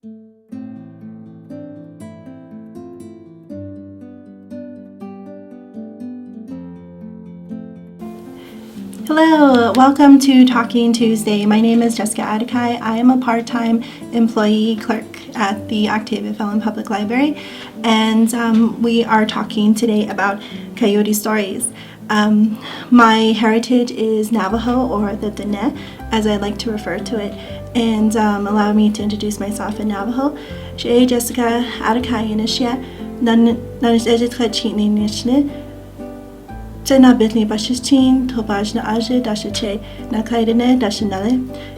Hello, welcome to Talking Tuesday. My name is Jesica. I am a part-time employee clerk at the Octavia Fallon Public Library, and we are talking today about coyote stories. My heritage is Navajo, or the Dene, as I like to refer to it, and allow me to introduce myself in Navajo. She Jesica Adakai Inishia, Nanish Chini Nishne.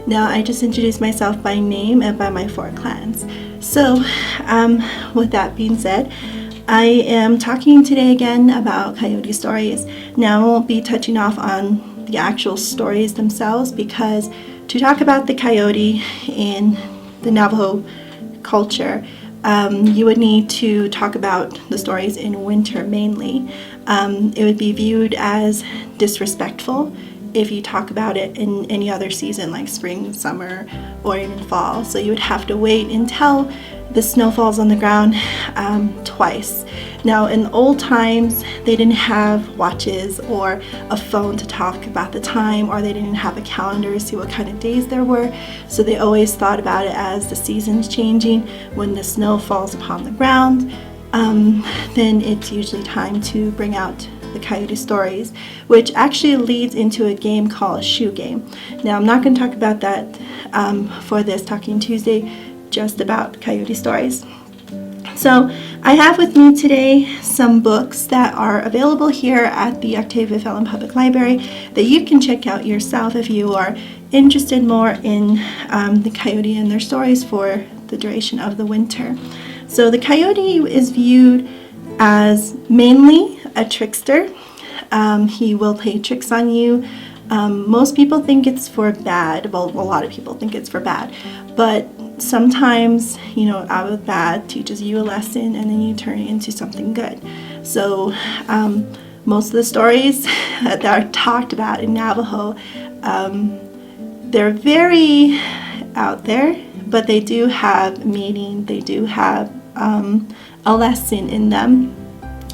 Now I just introduced myself by name and by my 4 clans. So with that being said, I am talking today again about coyote stories. Now I won't be touching off on the actual stories themselves, because to talk about the coyote in the Navajo culture, you would need to talk about the stories in winter mainly. It would be viewed as disrespectful if you talk about it in any other season like spring, summer, or even fall. So you would have to wait until the snow falls on the ground twice. Now in old times, they didn't have watches or a phone to talk about the time, or they didn't have a calendar to see what kind of days there were. So they always thought about it as the seasons changing. When the snow falls upon the ground, then it's usually time to bring out the coyote stories, which actually leads into a game called a shoe game. Now I'm not going to talk about that for this Talking Tuesday, just about coyote stories. So I have with me today some books that are available here at the Octavia Fallon Public Library that you can check out yourself if you are interested more in the coyote and their stories for the duration of the winter. So the coyote is viewed as mainly a trickster. He will play tricks on you. Most people think it's for bad. Well, a lot of people think it's for bad. But sometimes, out of bad teaches you a lesson, and then you turn it into something good. So most of the stories that are talked about in Navajo, they're very out there, but they do have meaning. They do have a lesson in them.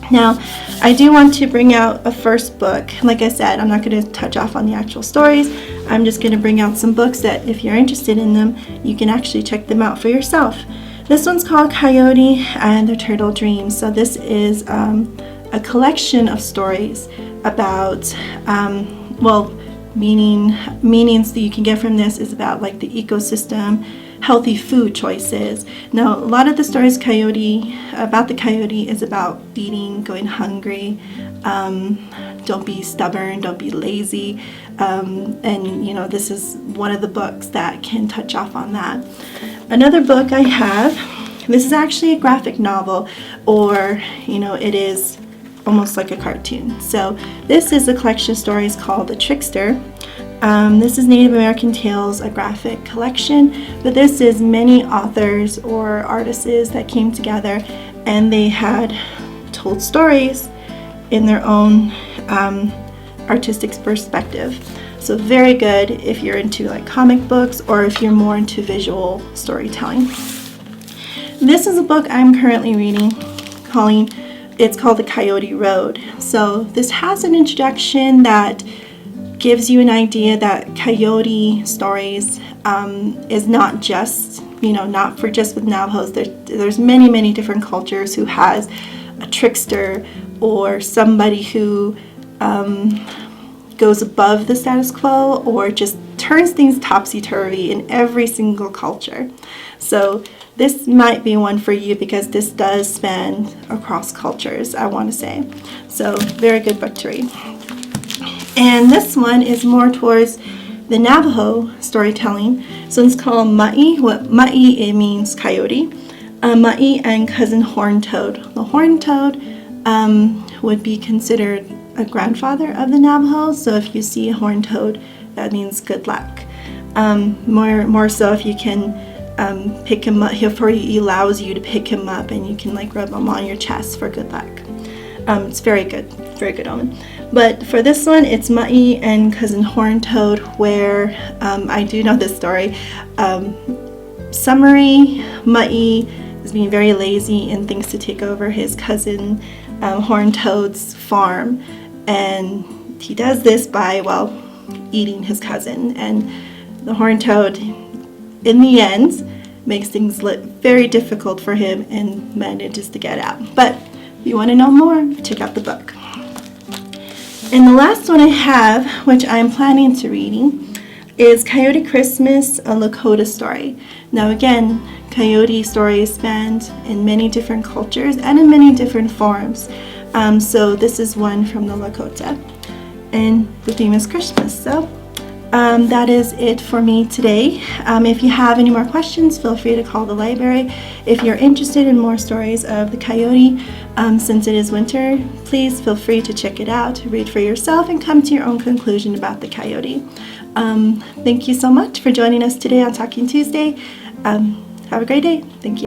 Now, I do want to bring out a first book. Like I said, I'm not going to touch off on the actual stories. I'm just going to bring out some books that, if you're interested in them, you can actually check them out for yourself. This one's called Coyote and the Turtle Dreams. So this is a collection of stories about, meanings that you can get from this is about like the ecosystem, healthy food choices. Now, a lot of the stories about the coyote is about eating, going hungry. Don't be stubborn, don't be lazy. This is one of the books that can touch off on that. Another book I have, this is actually a graphic novel, or it is almost like a cartoon. So this is a collection of stories called The Trickster. This is Native American Tales, a graphic collection, but this is many authors or artists that came together and they had told stories in their own artistic perspective. So very good if you're into like comic books, or if you're more into visual storytelling. This is a book I'm currently reading, it's called The Coyote Road. So this has an introduction that gives you an idea that coyote stories is not just, not for just with Navajos. There's many different cultures who has a trickster or somebody who goes above the status quo, or just turns things topsy-turvy in every single culture. So this might be one for you, because this does span across cultures, I want to say. So very good book to read. And this one is more towards the Navajo storytelling. So it's called Mahi. What Mahi, it means coyote. Mahi and Cousin Horned Toad. The Horned Toad would be considered a grandfather of the Navajo. So if you see a horned toad, that means good luck. More so if you can pick him up. He allows you to pick him up, and you can like rub him on your chest for good luck. It's very good omen. But for this one, it's Mahi and Cousin Horned Toad, where I do know this story. summary, Mahi is being very lazy and thinks to take over his cousin Horned Toad's farm, and he does this by, well, eating his cousin. And the Horned Toad, in the end, makes things very difficult for him and manages to get out. But if you want to know more, check out the book. And the last one I have, which I'm planning to reading, is Coyote Christmas, a Lakota story. Now again, Coyote stories spanned in many different cultures and in many different forms. So this is one from the Lakota. And the theme is Christmas. So that is it for me today. If you have any more questions, feel free to call the library. If you're interested in more stories of the coyote, since it is winter, please feel free to check it out, read for yourself, and come to your own conclusion about the coyote. Thank you so much for joining us today on Talking Tuesday. Have a great day. Thank you.